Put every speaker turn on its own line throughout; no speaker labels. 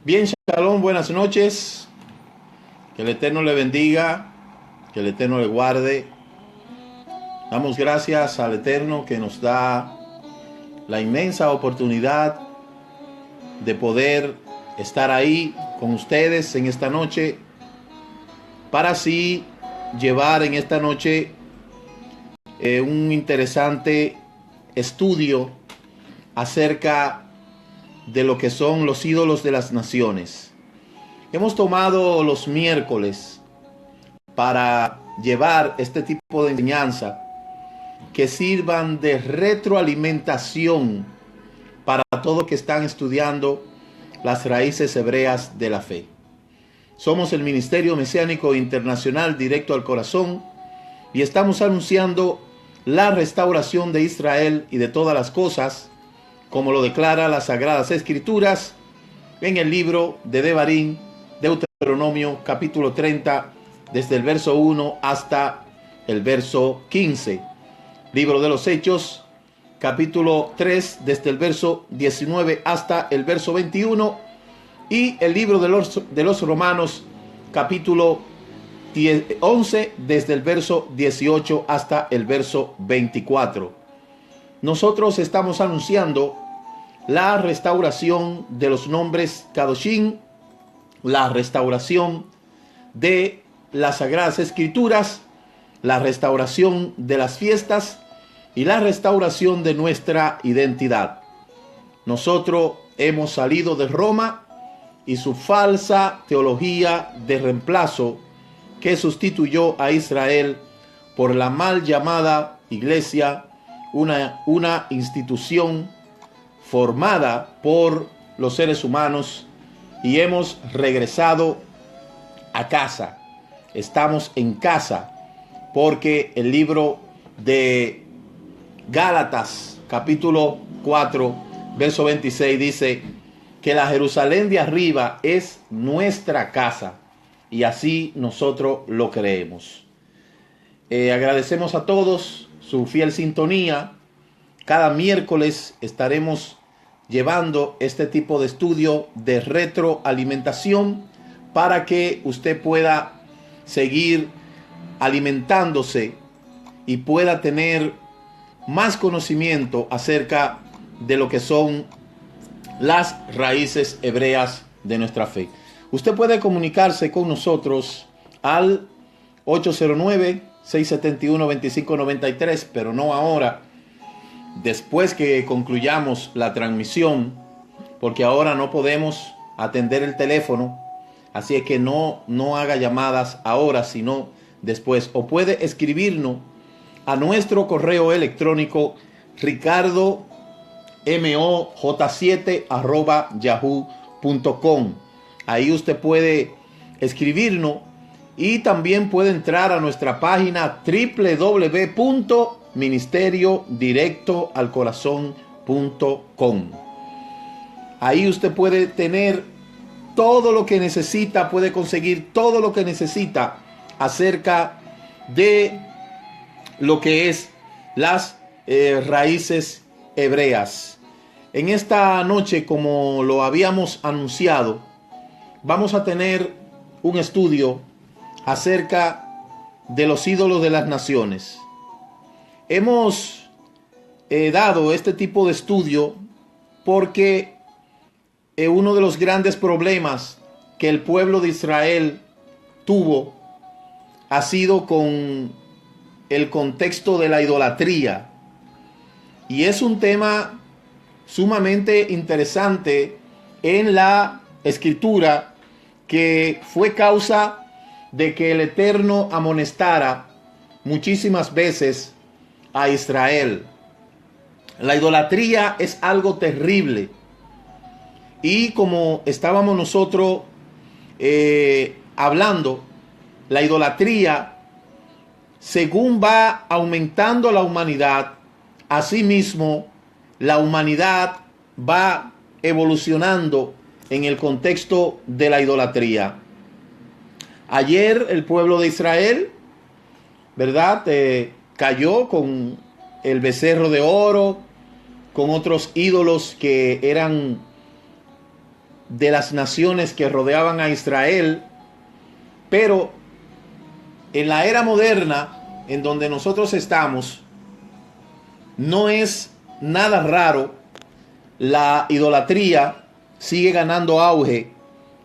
Bien, Shalom, buenas noches. Que el Eterno le bendiga, que el Eterno le guarde. Damos gracias al Eterno que nos da la inmensa oportunidad de poder estar ahí con ustedes en esta noche para así llevar en esta noche un interesante estudio acerca de lo que son los ídolos de las naciones. Hemos tomado los miércoles para llevar este tipo de enseñanza que sirvan de retroalimentación para todos los que están estudiando las raíces hebreas de la fe. Somos el Ministerio Mesiánico Internacional Directo al Corazón y estamos anunciando la restauración de Israel y de todas las cosas, como lo declara las Sagradas Escrituras en el libro de Devarim, Deuteronomio capítulo 30, desde el verso 1 hasta el verso 15. Libro de los Hechos, capítulo 3, desde el verso 19 hasta el verso 21. Y el libro de los Romanos, capítulo 11, desde el verso 18 hasta el verso 24. Nosotros estamos anunciando la restauración de los nombres Kadoshim, la restauración de las Sagradas Escrituras, la restauración de las fiestas y la restauración de nuestra identidad. Nosotros hemos salido de Roma y su falsa teología de reemplazo que sustituyó a Israel por la mal llamada iglesia, una institución formada por los seres humanos, y hemos regresado a casa. Estamos en casa porque el libro de Gálatas capítulo 4 verso 26 dice que la Jerusalén de arriba es nuestra casa, y así nosotros lo creemos. Agradecemos a todos su fiel sintonía. Cada miércoles estaremos llevando este tipo de estudio de retroalimentación para que usted pueda seguir alimentándose y pueda tener más conocimiento acerca de lo que son las raíces hebreas de nuestra fe. Usted puede comunicarse con nosotros al 809-671-2593, pero no ahora, después que concluyamos la transmisión, porque ahora no podemos atender el teléfono. Así es que no haga llamadas ahora, sino después. O puede escribirnos a nuestro correo electrónico ricardomoj7@yahoo.com. Ahí usted puede escribirnos y también puede entrar a nuestra página www.ministeriodirectoalcorazon.com. Ahí usted puede tener todo lo que necesita, puede conseguir todo lo que necesita acerca de lo que es las raíces hebreas. En esta noche, como lo habíamos anunciado, vamos a tener un estudio acerca de los ídolos de las naciones. Hemos dado este tipo de estudio porque uno de los grandes problemas que el pueblo de Israel tuvo ha sido con el contexto de la idolatría. Y es un tema sumamente interesante en la Escritura, que fue causa de que el Eterno amonestara muchísimas veces a Israel. La idolatría es algo terrible. Y como estábamos nosotros hablando, la idolatría, según va aumentando la humanidad, asimismo la humanidad va evolucionando en el contexto de la idolatría. Ayer el pueblo de Israel, ¿verdad?, cayó con el becerro de oro, con otros ídolos que eran de las naciones que rodeaban a Israel, pero en la era moderna, en donde nosotros estamos, no es nada raro. La idolatría sigue ganando auge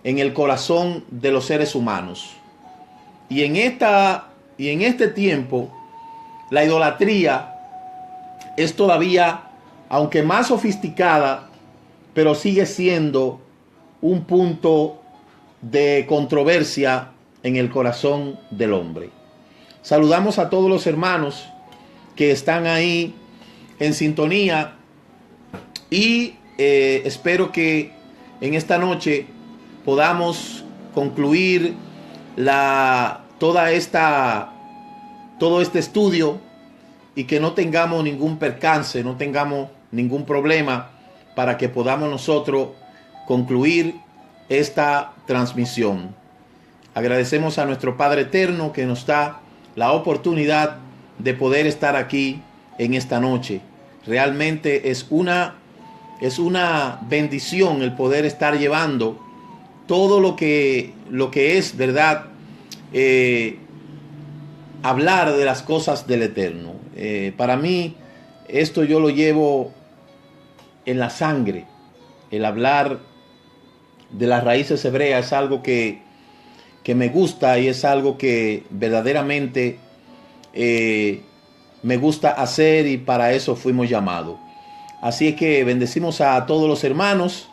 en el corazón de los seres humanos. Y en este tiempo, la idolatría es todavía, aunque más sofisticada, pero sigue siendo un punto de controversia en el corazón del hombre. Saludamos a todos los hermanos que están ahí en sintonía y espero que en esta noche podamos concluir todo este estudio y que no tengamos ningún percance, no tengamos ningún problema, para que podamos nosotros concluir esta transmisión. Agradecemos a nuestro Padre Eterno que nos da la oportunidad de poder estar aquí en esta noche. Realmente es una bendición el poder estar llevando todo lo que es, ¿verdad? Hablar de las cosas del Eterno. Para mí, esto yo lo llevo en la sangre. El hablar de las raíces hebreas es algo que me gusta y es algo que verdaderamente me gusta hacer, y para eso fuimos llamados. Así es que bendecimos a todos los hermanos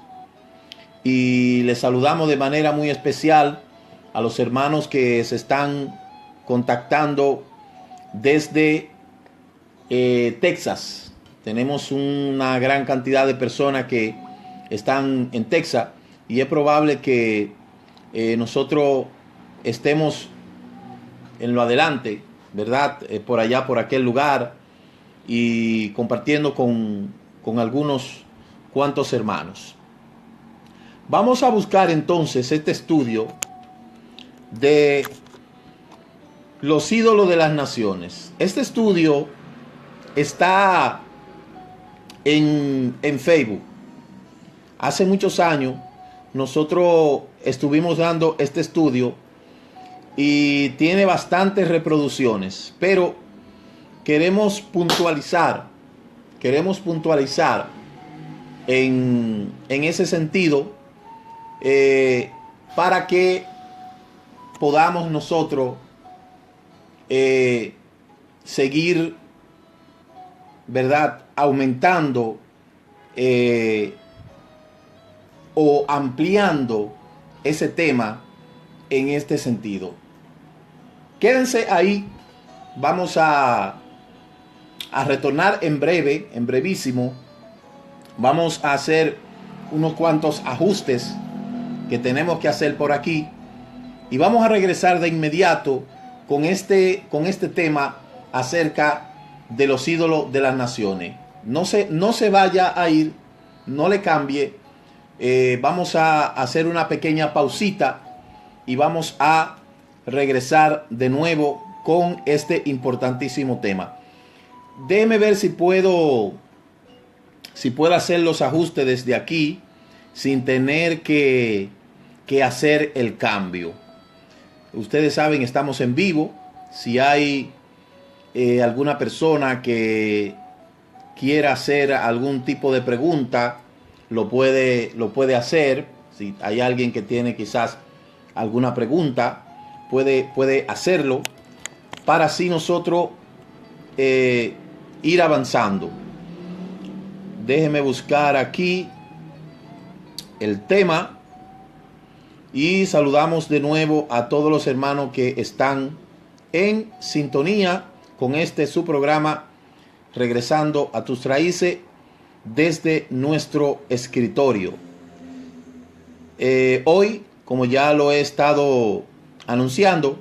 y les saludamos de manera muy especial a los hermanos que se están contactando desde Texas. Tenemos una gran cantidad de personas que están en Texas y es probable que nosotros estemos en lo adelante, ¿verdad? Por allá, por aquel lugar, y compartiendo con algunos cuantos hermanos. Vamos a buscar entonces este estudio de los ídolos de las naciones. Este estudio está en Facebook. Hace muchos años nosotros estuvimos dando este estudio y tiene bastantes reproducciones, pero queremos puntualizar en ese sentido, para que podamos nosotros seguir, ¿verdad?, aumentando o ampliando ese tema en este sentido. Quédense ahí. Vamos a retornar en breve, en brevísimo. Vamos a hacer unos cuantos ajustes que tenemos que hacer por aquí y vamos a regresar de inmediato con este tema acerca de los ídolos de las naciones. No se vaya a ir, no le cambie. Vamos a hacer una pequeña pausita y vamos a regresar de nuevo con este importantísimo tema. Déjeme ver si puedo hacer los ajustes desde aquí sin tener que hacer el cambio. Ustedes saben, estamos en vivo. Si hay alguna persona que quiera hacer algún tipo de pregunta, lo puede hacer. Si hay alguien que tiene quizás alguna pregunta, puede hacerlo, para así nosotros ir avanzando. Déjeme buscar aquí el tema y saludamos de nuevo a todos los hermanos que están en sintonía con su programa Regresando a tus raíces desde nuestro escritorio. Hoy, como ya lo he estado anunciando,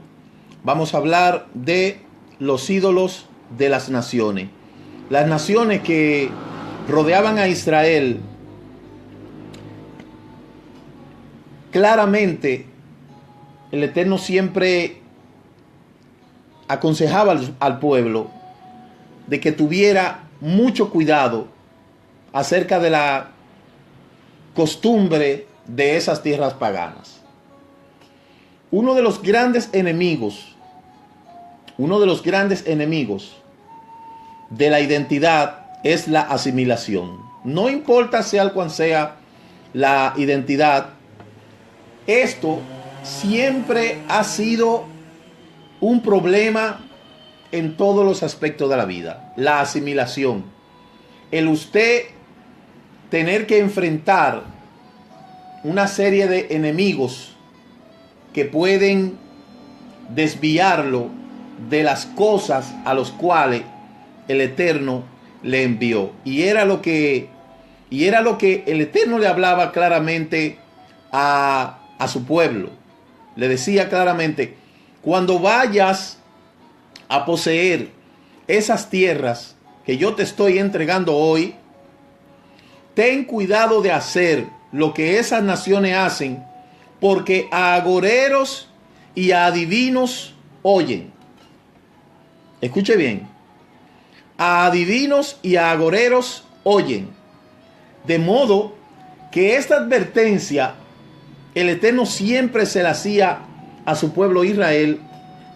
vamos a hablar de los ídolos de las naciones. Las naciones que rodeaban a Israel, claramente el Eterno siempre aconsejaba al pueblo de que tuviera mucho cuidado acerca de la costumbre de esas tierras paganas. Uno de los grandes enemigos de la identidad es la asimilación. No importa sea cual sea la identidad, esto siempre ha sido un problema en todos los aspectos de la vida. La asimilación. El usted tener que enfrentar una serie de enemigos que pueden desviarlo de las cosas a los cuales el Eterno le envió. Y era lo que el Eterno le hablaba claramente a su pueblo. Le decía claramente: cuando vayas a poseer esas tierras que yo te estoy entregando hoy, ten cuidado de hacer lo que esas naciones hacen, porque a agoreros y a adivinos oyen. Escuche bien. A adivinos y a agoreros oyen. De modo que esta advertencia el Eterno siempre se la hacía a su pueblo Israel,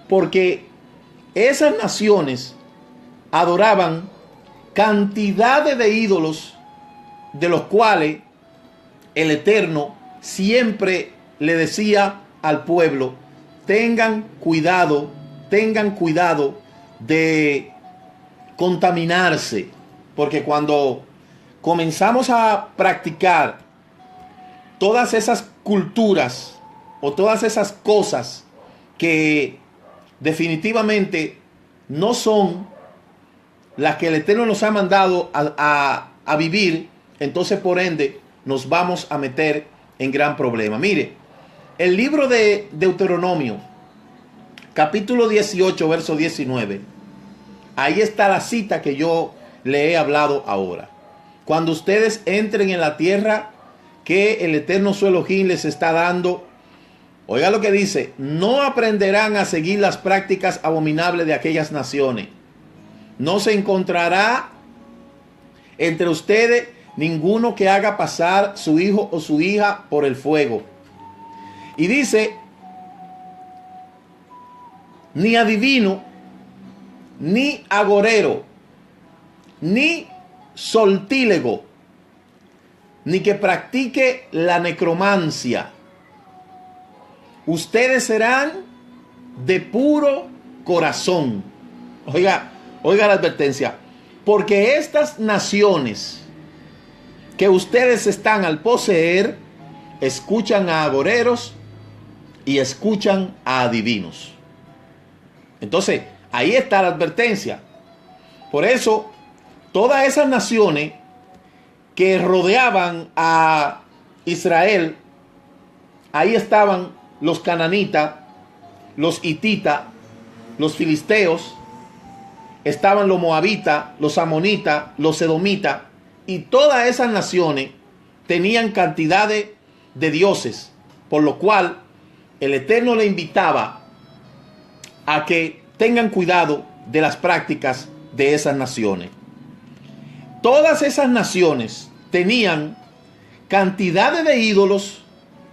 porque esas naciones adoraban cantidades de ídolos, de los cuales el Eterno siempre le decía al pueblo: tengan cuidado de contaminarse, porque cuando comenzamos a practicar todas esas culturas o todas esas cosas que definitivamente no son las que el Eterno nos ha mandado a vivir, entonces por ende nos vamos a meter en gran problema. Mire, el libro de Deuteronomio, capítulo 18, verso 19, ahí está la cita que yo le he hablado ahora. Cuando ustedes entren en la tierra que el Eterno su Elohim les está dando, oiga lo que dice: no aprenderán a seguir las prácticas abominables de aquellas naciones. No se encontrará entre ustedes ninguno que haga pasar su hijo o su hija por el fuego. Y dice: ni adivino, ni agorero, ni sortílego, ni que practique la necromancia. Ustedes serán de puro corazón. Oiga la advertencia. Porque estas naciones que ustedes están al poseer, escuchan a agoreros y escuchan a adivinos. Entonces, ahí está la advertencia. Por eso, todas esas naciones que rodeaban a Israel, ahí estaban los cananitas, los hititas, los filisteos, estaban los moabitas, los amonitas, los edomitas, y todas esas naciones tenían cantidades de dioses, por lo cual el Eterno le invitaba a que tengan cuidado de las prácticas de esas naciones. Todas esas naciones tenían cantidades de ídolos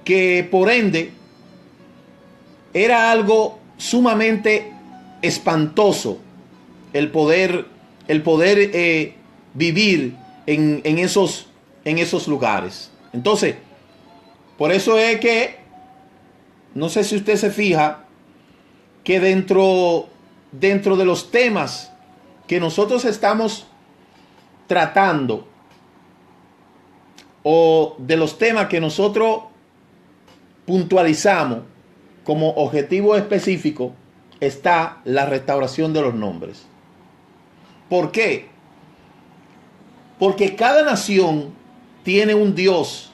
que por ende era algo sumamente espantoso el poder vivir en esos lugares. Entonces, por eso es que, no sé si usted se fija, que dentro de los temas que nosotros estamos tratando, o de los temas que nosotros puntualizamos como objetivo específico, está la restauración de los nombres. ¿Por qué? Porque cada nación tiene un dios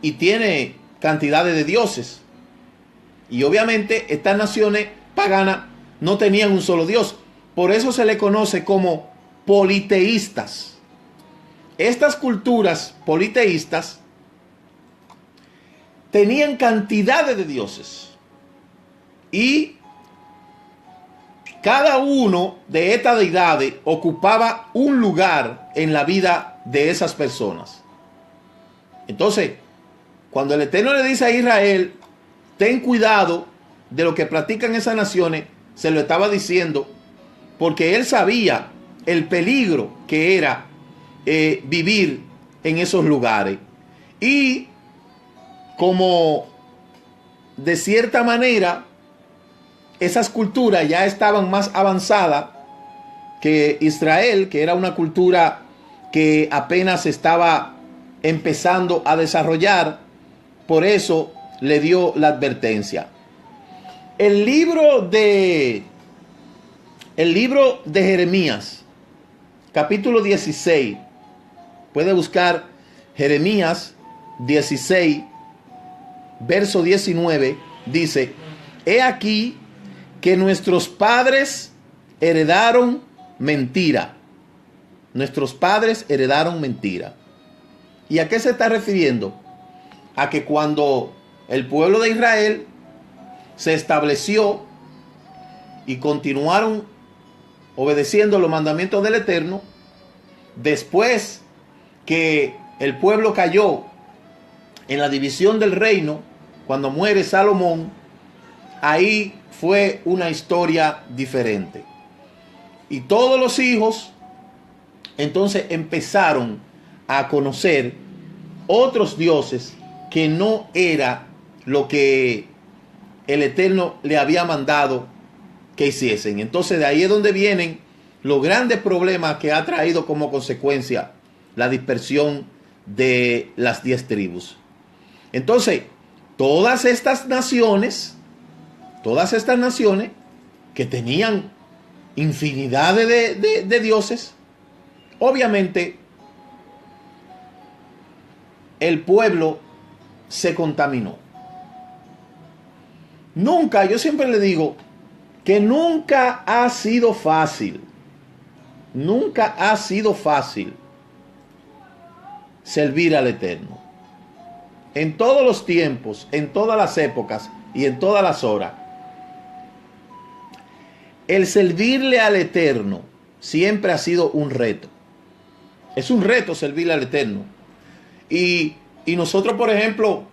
y tiene cantidades de dioses. Y obviamente estas naciones paganas no tenían un solo dios. Por eso se le conoce como politeístas. Estas culturas politeístas tenían cantidades de dioses. Y cada uno de estas deidades ocupaba un lugar en la vida de esas personas. Entonces, cuando el Eterno le dice a Israel, ten cuidado de lo que practican esas naciones, se lo estaba diciendo porque él sabía el peligro que era vivir en esos lugares. Y como de cierta manera esas culturas ya estaban más avanzadas que Israel, que era una cultura que apenas estaba empezando a desarrollar, por eso le dio la advertencia. El libro de Jeremías, capítulo 16, puede buscar Jeremías 16, verso 19, dice: he aquí que nuestros padres heredaron mentira. Nuestros padres heredaron mentira. ¿Y a qué se está refiriendo? A que cuando el pueblo de Israel se estableció y continuaron obedeciendo los mandamientos del Eterno, después que el pueblo cayó en la división del reino, cuando muere Salomón, ahí fue una historia diferente. Y todos los hijos entonces empezaron a conocer otros dioses que no era lo que el Eterno le había mandado que hiciesen. Entonces de ahí es donde vienen los grandes problemas que ha traído como consecuencia la dispersión de las 10 tribus. Entonces, todas estas naciones que tenían infinidad de dioses, obviamente el pueblo se contaminó. Nunca, yo siempre le digo que nunca ha sido fácil. Nunca ha sido fácil servir al Eterno. En todos los tiempos, en todas las épocas y en todas las horas, el servirle al Eterno siempre ha sido un reto. Es un reto servirle al Eterno. Y nosotros, por ejemplo,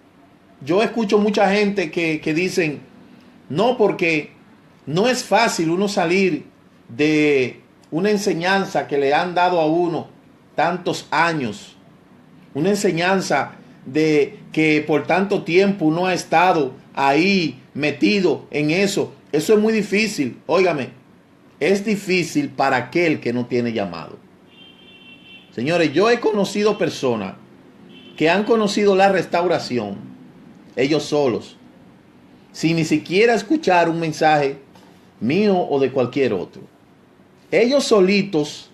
yo escucho mucha gente que dicen, no, porque no es fácil uno salir de una enseñanza que le han dado a uno tantos años, una enseñanza de que por tanto tiempo uno ha estado ahí metido en eso. Eso es muy difícil. Óigame, es difícil para aquel que no tiene llamado. Señores, yo he conocido personas que han conocido la restauración ellos solos, sin ni siquiera escuchar un mensaje mío o de cualquier otro. Ellos solitos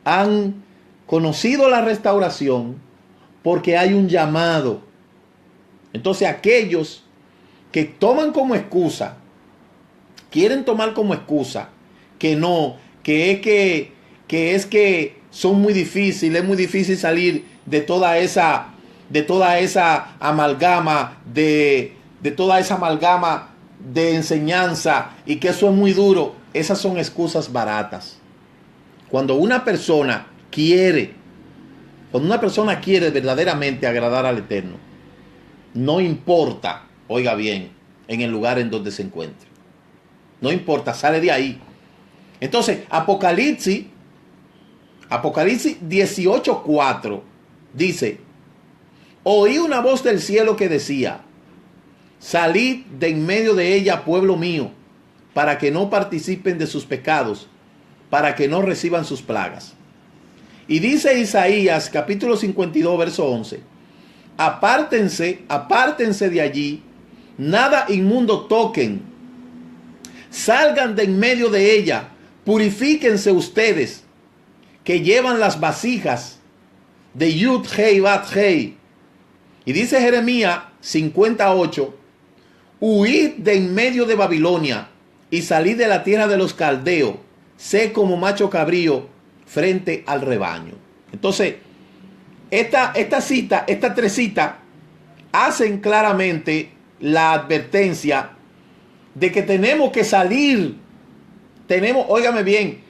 han conocido la restauración porque hay un llamado. Entonces aquellos que toman como excusa, quieren tomar como excusa que no, que es que son muy difíciles, es muy difícil salir de toda esa amalgama de toda esa amalgama de enseñanza y que eso es muy duro. Esas son excusas baratas. Cuando una persona quiere verdaderamente agradar al Eterno, no importa, oiga bien, en el lugar en donde se encuentre. No importa, sale de ahí. Entonces, Apocalipsis 18:4 dice: oí una voz del cielo que decía: salid de en medio de ella, pueblo mío, para que no participen de sus pecados, para que no reciban sus plagas. Y dice Isaías capítulo 52 verso 11: apártense de allí, nada inmundo toquen, salgan de en medio de ella, purifíquense ustedes, que llevan las vasijas de Yud Hei Bat Hei. Y dice Jeremías 58: huid de en medio de Babilonia y salid de la tierra de los caldeos, sé como macho cabrío frente al rebaño. Entonces, estas tres citas hacen claramente la advertencia de que tenemos que salir. Óigame bien,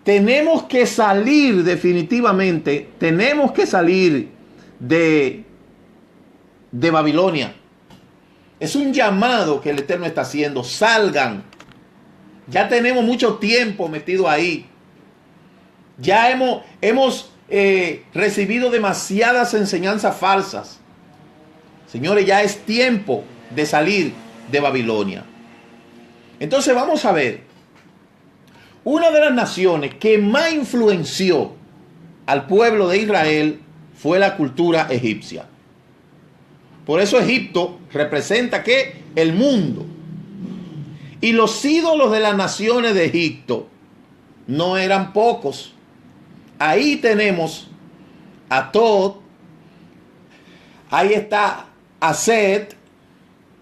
tenemos que salir definitivamente, tenemos que salir de de Babilonia. Es un llamado que el Eterno está haciendo. Salgan. Ya tenemos mucho tiempo metido ahí. Ya hemos recibido demasiadas enseñanzas falsas. Señores, ya es tiempo de salir de Babilonia. Entonces vamos a ver. Una de las naciones que más influenció al pueblo de Israel fue la cultura egipcia. Por eso Egipto representa ¿qué? El mundo. Y los ídolos de las naciones de Egipto no eran pocos. Ahí tenemos a Tot, ahí está Aset,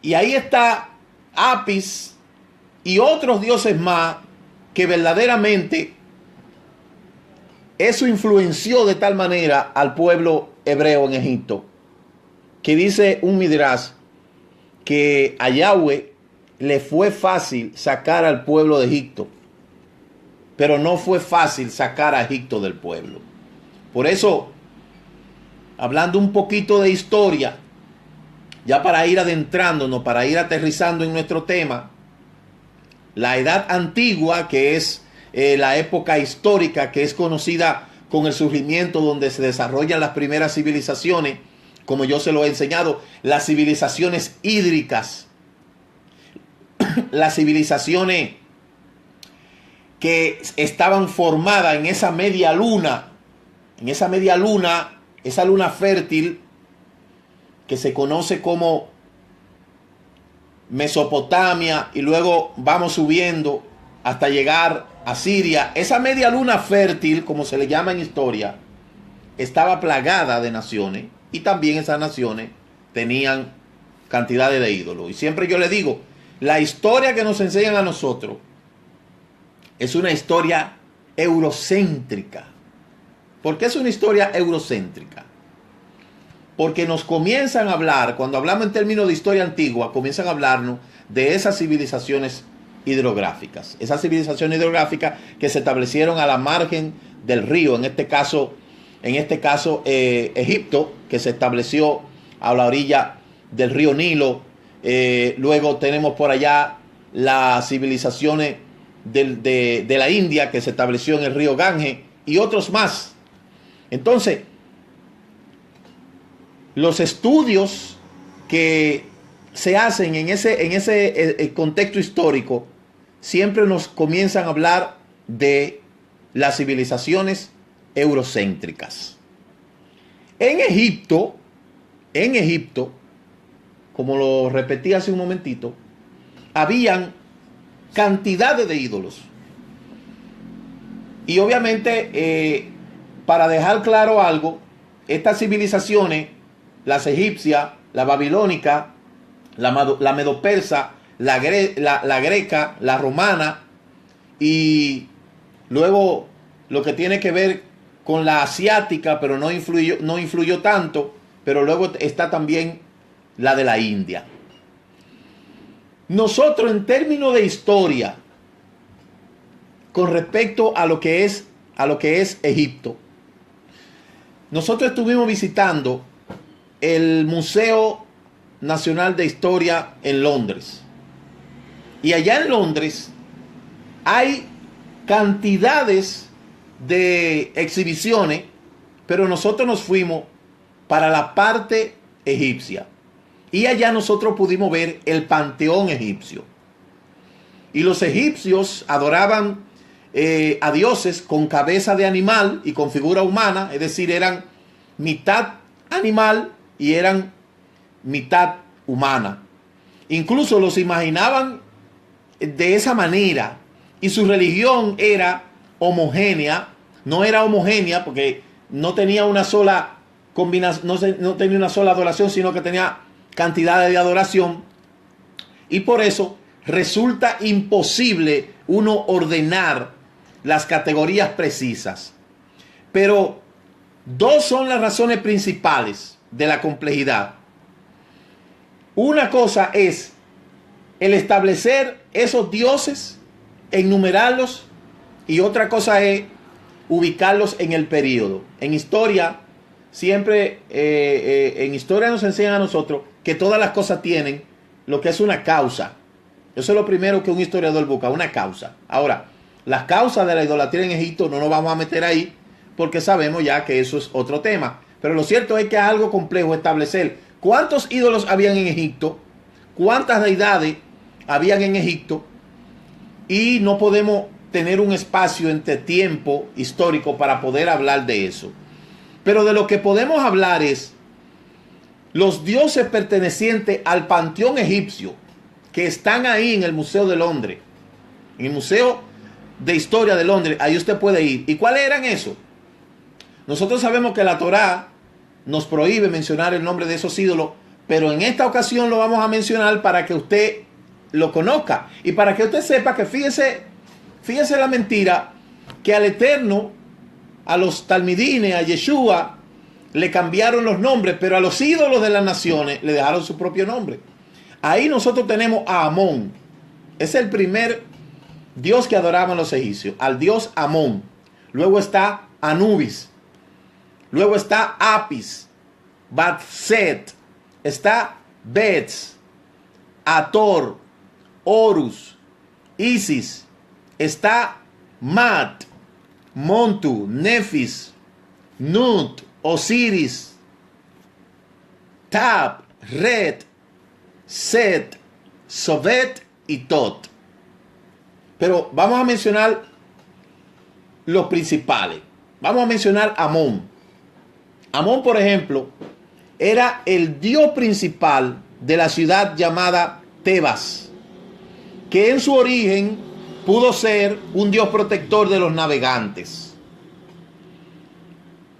y ahí está Apis y otros dioses más que verdaderamente eso influenció de tal manera al pueblo hebreo en Egipto, que dice un Midrash que a Yahweh le fue fácil sacar al pueblo de Egipto, pero no fue fácil sacar a Egipto del pueblo. Por eso, hablando un poquito de historia, ya para ir adentrándonos, para ir aterrizando en nuestro tema, la edad antigua, que es la época histórica que es conocida con el surgimiento donde se desarrollan las primeras civilizaciones, como yo se lo he enseñado, las civilizaciones hídricas, las civilizaciones que estaban formadas en esa media luna, esa luna fértil que se conoce como Mesopotamia, y luego vamos subiendo hasta llegar a Siria. Esa media luna fértil, como se le llama en historia, estaba plagada de naciones, y también esas naciones tenían cantidades de ídolos. Y siempre yo le digo, la historia que nos enseñan a nosotros es una historia eurocéntrica. ¿Por qué es una historia eurocéntrica? Porque nos comienzan a hablar, cuando hablamos en términos de historia antigua, comienzan a hablarnos de esas civilizaciones hidrográficas. Esas civilizaciones hidrográficas que se establecieron a la margen del río, en este caso Egipto, que se estableció a la orilla del río Nilo. Luego tenemos por allá las civilizaciones de la India, que se estableció en el río Ganges, y otros más. Entonces, los estudios que se hacen en ese contexto histórico siempre nos comienzan a hablar de las civilizaciones eurocéntricas. En Egipto, como lo repetí hace un momentito, habían cantidades de ídolos. Y obviamente, para dejar claro algo, estas civilizaciones, las egipcias, la babilónica, la medopersa, la greca, la romana, y luego lo que tiene que ver con la asiática, pero no influyó tanto, pero luego está también la de la India. Nosotros, en términos de historia, con respecto a lo que es Egipto, nosotros estuvimos visitando el Museo Nacional de Historia en Londres. Y allá en Londres hay cantidades de exhibiciones, pero nosotros nos fuimos para la parte egipcia. Y allá nosotros pudimos ver el panteón egipcio. Y los egipcios adoraban a dioses con cabeza de animal y con figura humana, es decir, eran mitad animal y eran mitad humana. Incluso los imaginaban de esa manera, y su religión era homogénea. No era homogénea porque no tenía una sola combinación, no tenía una sola adoración, sino que tenía cantidades de adoración, y por eso resulta imposible uno ordenar las categorías precisas. Pero dos son las razones principales de la complejidad. Una cosa es el establecer esos dioses, enumerarlos, y otra cosa es ubicarlos en el periodo. En historia siempre en historia nos enseñan a nosotros que todas las cosas tienen lo que es una causa. Eso es lo primero que un historiador busca, una causa. Ahora, las causas de la idolatría en Egipto no nos vamos a meter ahí porque sabemos ya que eso es otro tema. Pero lo cierto es que es algo complejo establecer cuántos ídolos habían en Egipto, cuántas deidades habían en Egipto, y no podemos tener un espacio entre tiempo histórico para poder hablar de eso. Pero de lo que podemos hablar es los dioses pertenecientes al panteón egipcio que están ahí en el Museo de Londres, en el Museo de Historia de Londres. Ahí usted puede ir. ¿Y cuáles eran esos? Nosotros sabemos que la Torá nos prohíbe mencionar el nombre de esos ídolos, pero en esta ocasión lo vamos a mencionar para que usted lo conozca y para que usted sepa que fíjese la mentira, que al Eterno, a los talmidines, a Yeshua, le cambiaron los nombres, pero a los ídolos de las naciones le dejaron su propio nombre. Ahí nosotros tenemos a Amón. Es el primer dios que adoraban los egipcios, al dios Amón. Luego está Anubis. Luego está Apis, Batset, está Bets, Ator, Horus, Isis, está Mat, Montu, Nefis, Nut, Osiris, Tab, Ret, Set, Sovet y Tot. Pero vamos a mencionar los principales. Vamos a mencionar Amón. Amón, por ejemplo, era el dios principal de la ciudad llamada Tebas, que en su origen pudo ser un dios protector de los navegantes.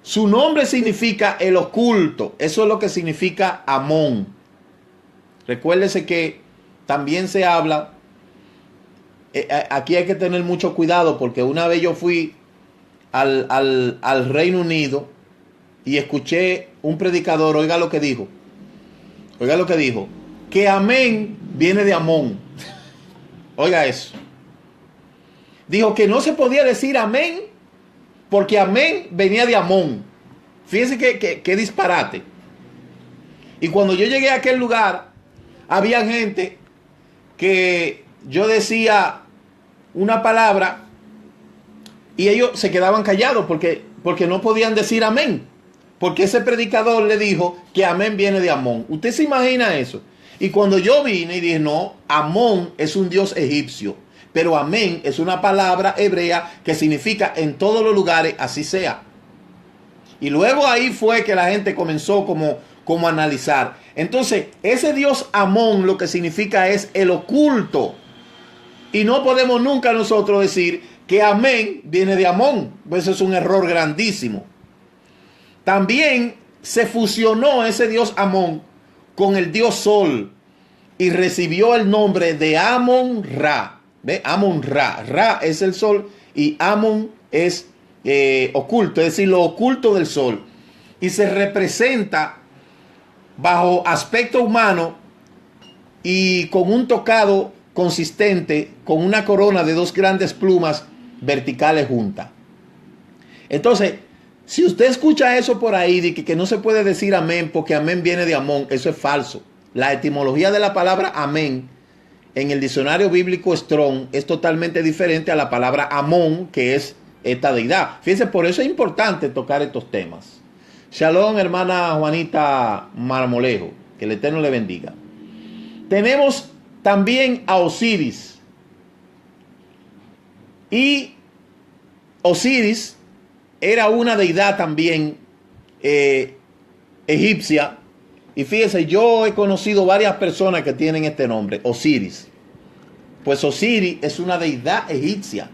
Su nombre significa el oculto. Eso es lo que significa Amón. Recuérdese que también se habla, aquí hay que tener mucho cuidado, porque una vez yo fui al Reino Unido y escuché un predicador, oiga lo que dijo, que amén viene de Amón. Oiga eso. Dijo que no se podía decir amén porque amén venía de Amón. Fíjense qué disparate. Y cuando yo llegué a aquel lugar, había gente que yo decía una palabra y ellos se quedaban callados porque no podían decir amén. Porque ese predicador le dijo que amén viene de Amón. ¿Usted se imagina eso? Y cuando yo vine y dije, no, Amón es un dios egipcio, pero amén es una palabra hebrea que significa en todos los lugares así sea. Y luego ahí fue que la gente comenzó como a analizar. Entonces, ese dios Amón lo que significa es el oculto. Y no podemos nunca nosotros decir que amén viene de Amón. Pues eso es un error grandísimo. También se fusionó ese dios Amón con el dios Sol y recibió el nombre de Amon-Ra. ¿Ve? Amon-Ra. Ra es el sol y Amon es oculto, es decir, lo oculto del sol. Y se representa bajo aspecto humano y con un tocado consistente, con una corona de dos grandes plumas verticales juntas. Entonces, si usted escucha eso por ahí, de que no se puede decir amén porque amén viene de Amón, eso es falso. La etimología de la palabra amén en el diccionario bíblico Strong es totalmente diferente a la palabra Amón, que es esta deidad. Fíjense, por eso es importante tocar estos temas. Shalom, hermana Juanita Marmolejo, que el Eterno le bendiga. Tenemos también a Osiris. Y Osiris era una deidad también egipcia. Y fíjese, yo he conocido varias personas que tienen este nombre, Osiris. Pues Osiris es una deidad egipcia.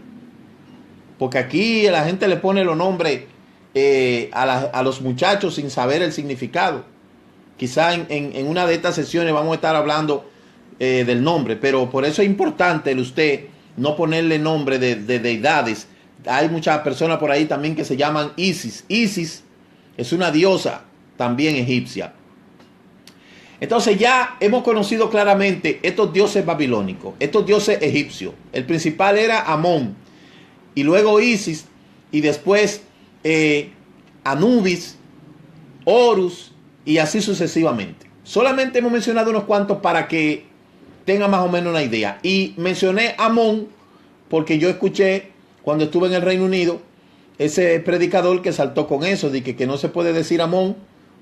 Porque aquí la gente le pone los nombres a los muchachos sin saber el significado. Quizá en una de estas sesiones vamos a estar hablando del nombre. Pero por eso es importante usted no ponerle nombre de deidades. Hay muchas personas por ahí también que se llaman Isis. Isis es una diosa también egipcia. Entonces ya hemos conocido claramente estos dioses babilónicos, estos dioses egipcios. El principal era Amón, y luego Isis, y después Anubis, Horus y así sucesivamente. Solamente hemos mencionado unos cuantos para que tenga más o menos una idea. Y mencioné Amón porque yo escuché cuando estuve en el Reino Unido ese predicador que saltó con eso, de que no se puede decir Amón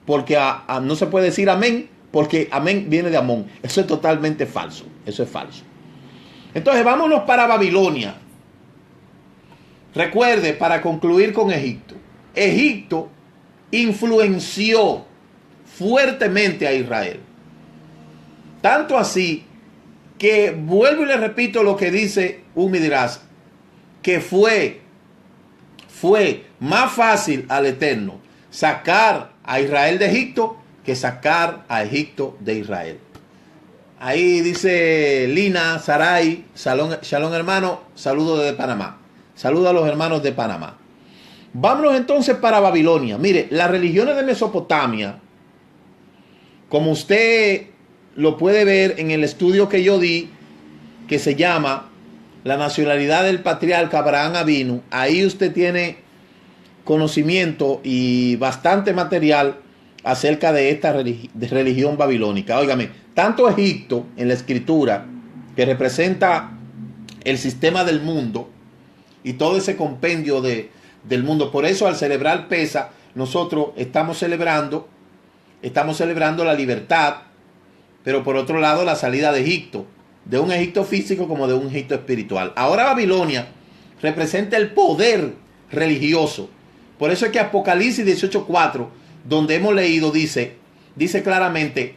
porque no se puede decir amén porque amén viene de Amón. Eso es totalmente falso. Eso es falso. Entonces vámonos para Babilonia. Recuerde, para concluir con Egipto. Egipto influenció fuertemente a Israel. Tanto así que vuelvo y le repito lo que dice un Midrash, que fue más fácil al Eterno sacar a Israel de Egipto que sacar a Egipto de Israel. Ahí dice Lina Saray, shalom hermano, saludos desde Panamá. Saludos a los hermanos de Panamá. Vámonos entonces para Babilonia. Mire, las religiones de Mesopotamia, como usted lo puede ver en el estudio que yo di, que se llama La nacionalidad del patriarca Abraham Avinu, ahí usted tiene conocimiento y bastante material acerca de esta religión babilónica. Óigame, tanto Egipto en la escritura, que representa el sistema del mundo y todo ese compendio del mundo. Por eso al celebrar Pesa, nosotros estamos celebrando la libertad, pero por otro lado la salida de Egipto, de un Egipto físico como de un Egipto espiritual. Ahora Babilonia representa el poder religioso. Por eso es que Apocalipsis 18:4, donde hemos leído, dice claramente,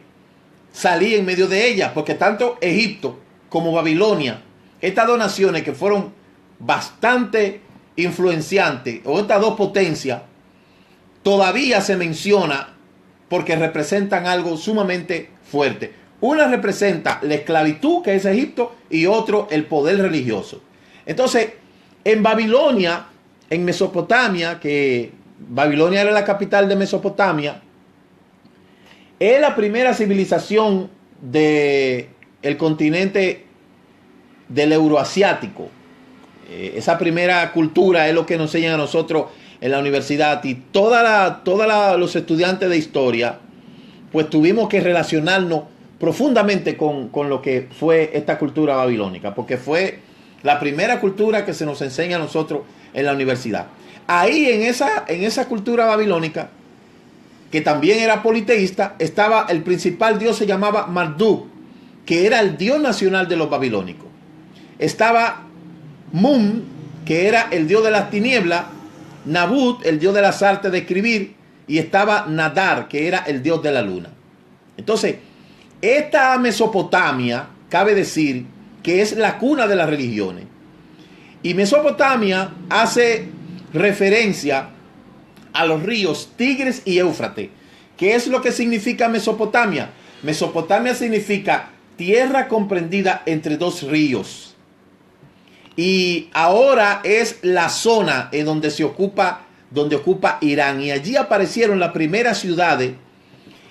salí en medio de ella, porque tanto Egipto como Babilonia, estas dos naciones que fueron bastante influenciantes, o estas dos potencias, todavía se menciona porque representan algo sumamente fuerte. Una representa la esclavitud, que es Egipto, y otro el poder religioso. Entonces, en Babilonia, en Mesopotamia, que Babilonia era la capital de Mesopotamia, es la primera civilización del continente del euroasiático. Esa primera cultura es lo que nos enseñan a nosotros en la universidad, y todos los estudiantes de historia, pues tuvimos que relacionarnos profundamente con lo que fue esta cultura babilónica, porque fue la primera cultura que se nos enseña a nosotros en la universidad. Ahí en esa cultura babilónica, que también era politeísta, estaba el principal dios, se llamaba Marduk, que era el dios nacional de los babilónicos. Estaba Mun, que era el dios de las tinieblas, Nabut, el dios de las artes de escribir, y estaba Nadar, que era el dios de la luna. Entonces, esta Mesopotamia, cabe decir que es la cuna de las religiones. Y Mesopotamia hace referencia a los ríos Tigres y Éufrates. ¿Qué es lo que significa Mesopotamia? Mesopotamia significa tierra comprendida entre dos ríos. Y ahora es la zona en donde ocupa Irán. Y allí aparecieron las primeras ciudades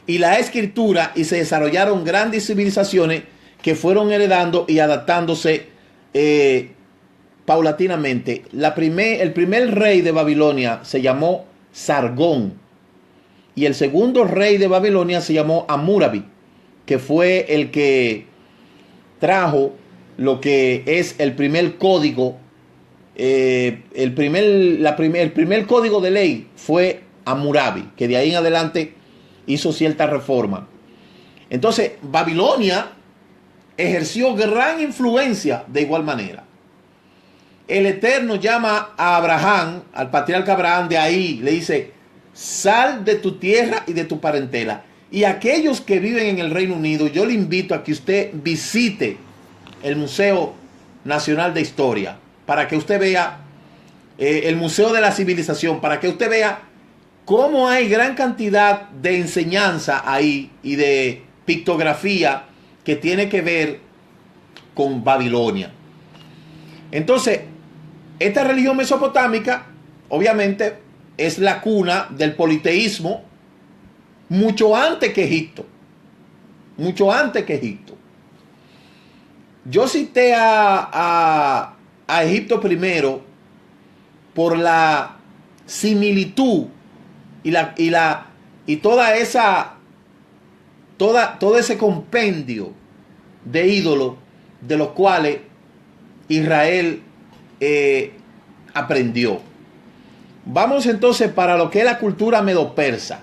y la escritura, y se desarrollaron grandes civilizaciones que fueron heredando y adaptándose paulatinamente. El primer rey de Babilonia se llamó Sargón, y el segundo rey de Babilonia se llamó Hammurabi, que fue el que trajo lo que es el primer código. El primer código de ley fue Hammurabi, que de ahí en adelante hizo cierta reforma. Entonces, Babilonia ejerció gran influencia de igual manera. El Eterno llama a Abraham, al patriarca Abraham, de ahí, le dice, sal de tu tierra y de tu parentela. Y aquellos que viven en el Reino Unido, yo le invito a que usted visite el Museo Nacional de Historia, para que usted vea el Museo de la Civilización, para que usted vea cómo hay gran cantidad de enseñanza ahí y de pictografía que tiene que ver con Babilonia. Entonces, esta religión mesopotámica, obviamente, es la cuna del politeísmo mucho antes que Egipto. Mucho antes que Egipto. Yo cité a Egipto primero por la similitud y la y todo ese compendio de ídolos de los cuales Israel aprendió. Vamos entonces para lo que es la cultura medo-persa.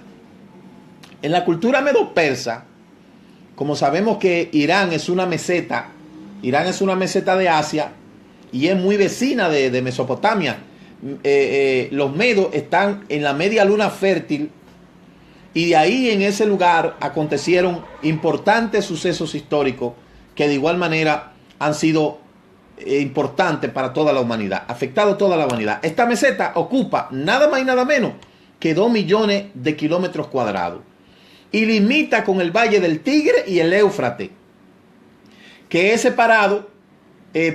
En la cultura medo-persa, como sabemos que Irán es una meseta de Asia y es muy vecina de Mesopotamia. Los medos están en la media luna fértil y de ahí, en ese lugar, acontecieron importantes sucesos históricos que de igual manera han sido importantes para toda la humanidad, afectado a toda la humanidad. Esta meseta ocupa nada más y nada menos que 2 millones de kilómetros cuadrados y limita con el Valle del Tigre y el Éufrates, que es separado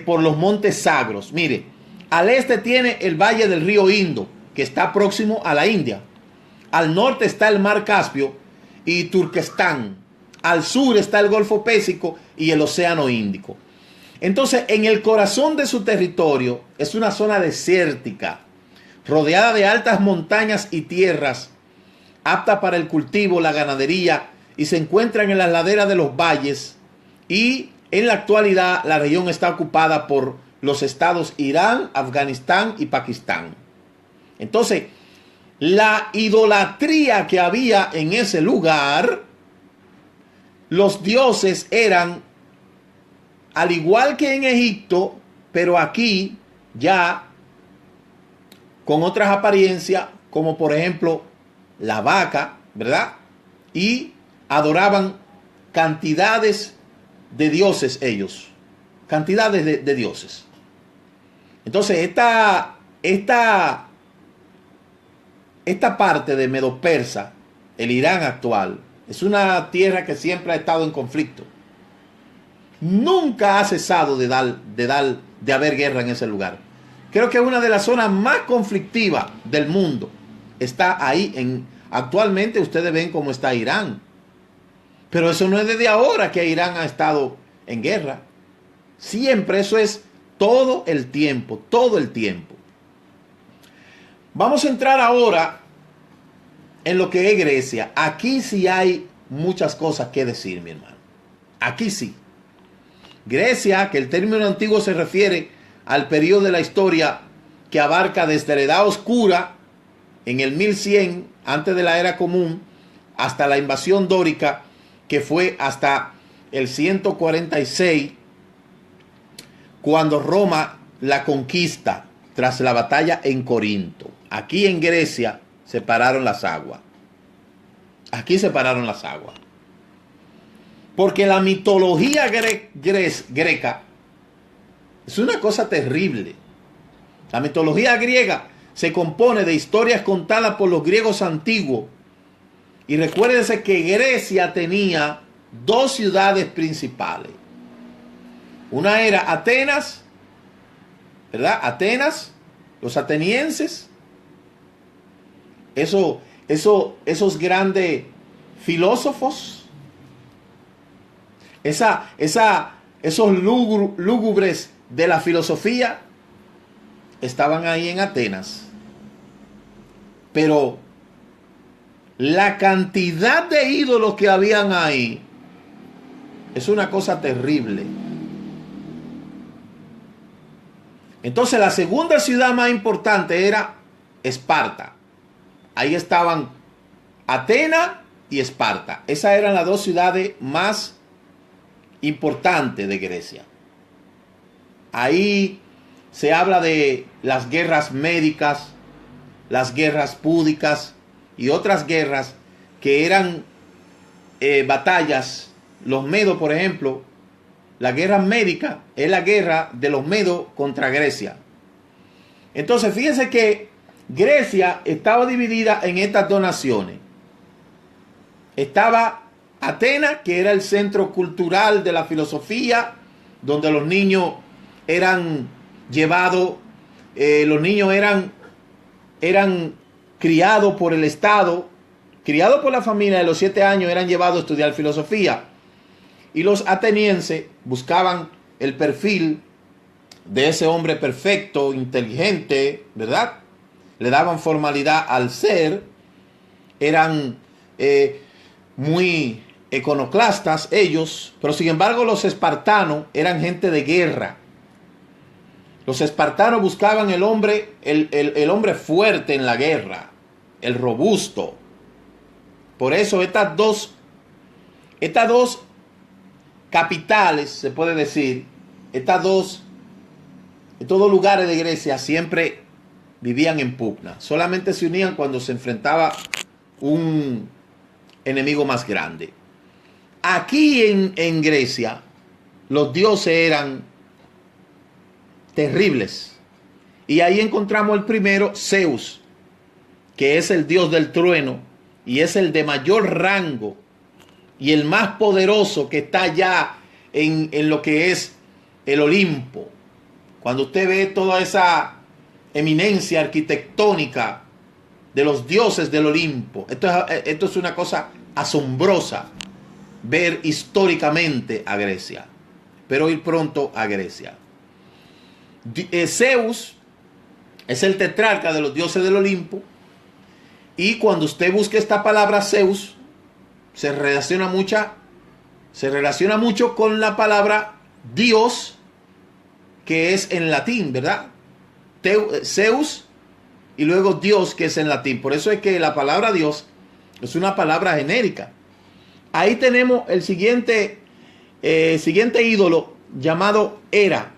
por los montes Sagros. Mire, al este tiene el Valle del Río Indo, que está próximo a la India. Al norte está el Mar Caspio y Turquestán. Al sur está el Golfo Pérsico y el Océano Índico. Entonces, en el corazón de su territorio es una zona desértica, rodeada de altas montañas y tierras, apta para el cultivo, la ganadería, y se encuentran en las laderas de los valles. Y en la actualidad la región está ocupada por los estados Irán, Afganistán y Pakistán. Entonces, la idolatría que había en ese lugar, los dioses eran, al igual que en Egipto, pero aquí ya con otras apariencias, como por ejemplo la vaca, ¿verdad? Y adoraban cantidades de dioses ellos, cantidades de dioses. Entonces esta parte de Medo-Persa, el Irán actual, es una tierra que siempre ha estado en conflicto. Nunca ha cesado de haber guerra en ese lugar. Creo que es una de las zonas más conflictivas del mundo. Está ahí. Actualmente ustedes ven cómo está Irán. Pero eso no es desde ahora que Irán ha estado en guerra. Siempre, eso es todo el tiempo, todo el tiempo. Vamos a entrar ahora en lo que es Grecia. Aquí sí hay muchas cosas que decir, mi hermano. Aquí sí. Grecia, que el término antiguo se refiere al periodo de la historia que abarca desde la Edad Oscura, en el 1100, antes de la Era Común, hasta la invasión dórica, que fue hasta el 146, cuando Roma la conquista tras la batalla en Corinto. Aquí en Grecia separaron las aguas. Aquí separaron las aguas. Porque la mitología greca es una cosa terrible. La mitología griega se compone de historias contadas por los griegos antiguos. Y recuérdense que Grecia tenía 2 ciudades principales. Una era Atenas, ¿verdad? Atenas, los atenienses, esos grandes filósofos, esos lúgubres de la filosofía estaban ahí en Atenas. Pero la cantidad de ídolos que habían ahí es una cosa terrible. Entonces la segunda ciudad más importante era Esparta. Ahí estaban Atenas y Esparta. Esas eran las 2 ciudades más importantes de Grecia. Ahí se habla de las guerras médicas, las guerras púdicas y otras guerras que eran batallas. Los medos, por ejemplo, la guerra médica es la guerra de los medos contra Grecia. Entonces, fíjense que Grecia estaba dividida en estas 2 naciones. Estaba Atenas, que era el centro cultural de la filosofía, donde los niños eran llevados, eran criados por el Estado, criados por la familia. De los 7 años eran llevados a estudiar filosofía. Y los atenienses buscaban el perfil de ese hombre perfecto, inteligente, ¿verdad? Le daban formalidad al ser. Eran muy iconoclastas ellos, pero sin embargo los espartanos eran gente de guerra. Los espartanos buscaban el hombre, el hombre fuerte en la guerra, el robusto. Por eso estas dos capitales, se puede decir, estos dos lugares de Grecia siempre vivían en pugna. Solamente se unían cuando se enfrentaba un enemigo más grande. Aquí en Grecia, los dioses eran terribles. Y ahí encontramos el primero, Zeus, que es el dios del trueno y es el de mayor rango y el más poderoso que está allá en lo que es el Olimpo. Cuando usted ve toda esa eminencia arquitectónica de los dioses del Olimpo, esto es una cosa asombrosa, ver históricamente a Grecia, pero ir pronto a Grecia. Zeus es el tetrarca de los dioses del Olimpo, y cuando usted busque esta palabra Zeus, se relaciona mucho con la palabra Dios, que es en latín, ¿verdad? Zeus y luego Dios, que es en latín. Por eso es que la palabra Dios es una palabra genérica. Ahí tenemos el siguiente ídolo llamado Hera,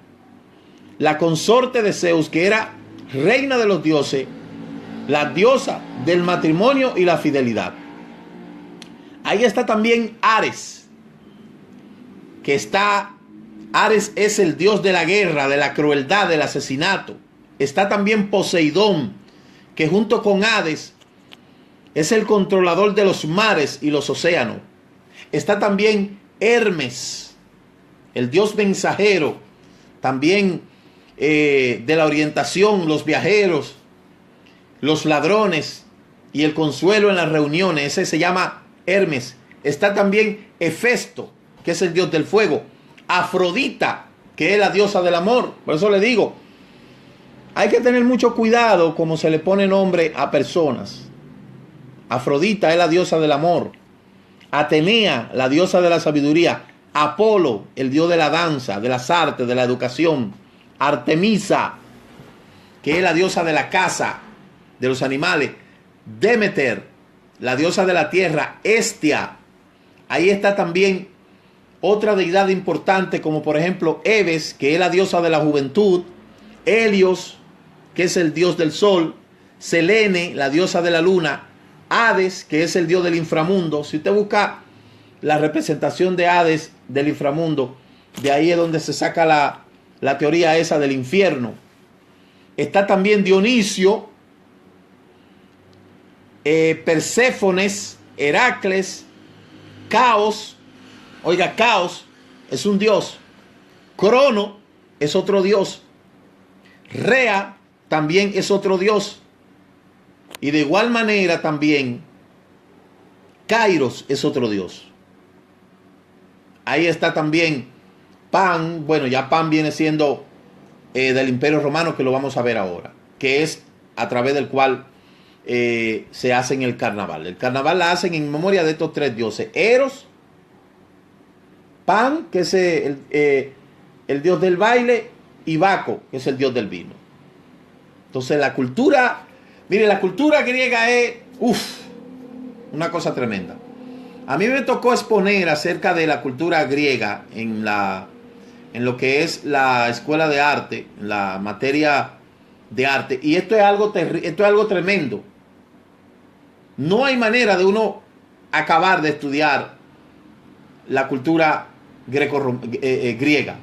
la consorte de Zeus, que era reina de los dioses, la diosa del matrimonio y la fidelidad. Ahí está también Ares, Ares es el dios de la guerra, de la crueldad, del asesinato. Está también Poseidón, que junto con Hades es el controlador de los mares y los océanos. Está también Hermes, el dios mensajero, también de la orientación, los viajeros, los ladrones y el consuelo en las reuniones. Ese se llama Hermes. Está también Hefesto, que es el dios del fuego. Afrodita, que es la diosa del amor. Por eso le digo, hay que tener mucho cuidado como se le pone nombre a personas. Afrodita es la diosa del amor. Atenea, la diosa de la sabiduría. Apolo, el dios de la danza, de las artes, de la educación. Artemisa, que es la diosa de la caza, de los animales. Demeter, la diosa de la tierra. Hestia, ahí está también otra deidad importante, como por ejemplo Eves, que es la diosa de la juventud. Helios, que es el dios del sol. Selene, la diosa de la luna. Hades, que es el dios del inframundo. Si usted busca la representación de Hades, del inframundo, de ahí es donde se saca la teoría esa del infierno. Está también Dionisio, Perséfones, Heracles, Caos. Oiga, Caos es un dios. Crono es otro dios. Rea también es otro dios. Y de igual manera también Kairos es otro dios. Ahí está también Pan. Bueno, ya Pan viene siendo del Imperio Romano, que lo vamos a ver ahora, que es a través del cual se hacen el carnaval. El carnaval la hacen en memoria de estos tres dioses: Eros, Pan, que es el dios del baile, y Baco, que es el dios del vino. Entonces la cultura griega es una cosa tremenda. A mí me tocó exponer acerca de la cultura griega en lo que es la escuela de arte, la materia de arte, y esto es algo tremendo. No hay manera de uno acabar de estudiar la cultura griega.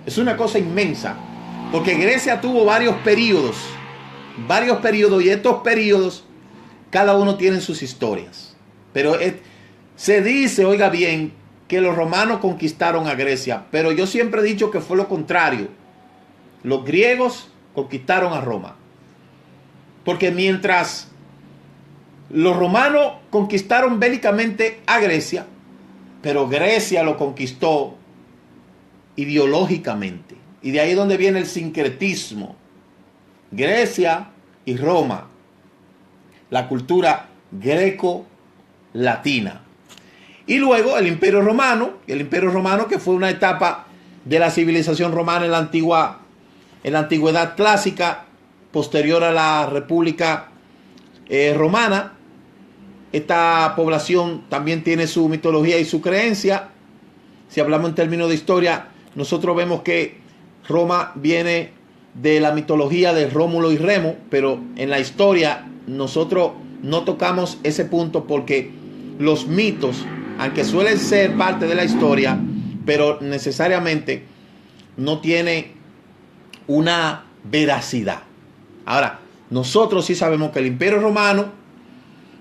Es una cosa inmensa, porque Grecia tuvo varios periodos, y estos periodos cada uno tiene sus historias. Pero se dice, oiga bien, que los romanos conquistaron a Grecia, pero yo siempre he dicho que fue lo contrario. Los griegos conquistaron a Roma, porque mientras los romanos conquistaron bélicamente a Grecia, pero Grecia lo conquistó ideológicamente. Y de ahí es donde viene el sincretismo. Grecia y Roma, la cultura latina. Y luego el Imperio Romano que fue una etapa de la civilización romana en la antigüedad clásica, posterior a la República Romana. Esta población también tiene su mitología y su creencia. Si hablamos en términos de historia, nosotros vemos que Roma viene de la mitología de Rómulo y Remo, pero en la historia nosotros no tocamos ese punto porque los mitos, aunque suelen ser parte de la historia, pero necesariamente no tiene una veracidad. Ahora, nosotros sí sabemos que el Imperio Romano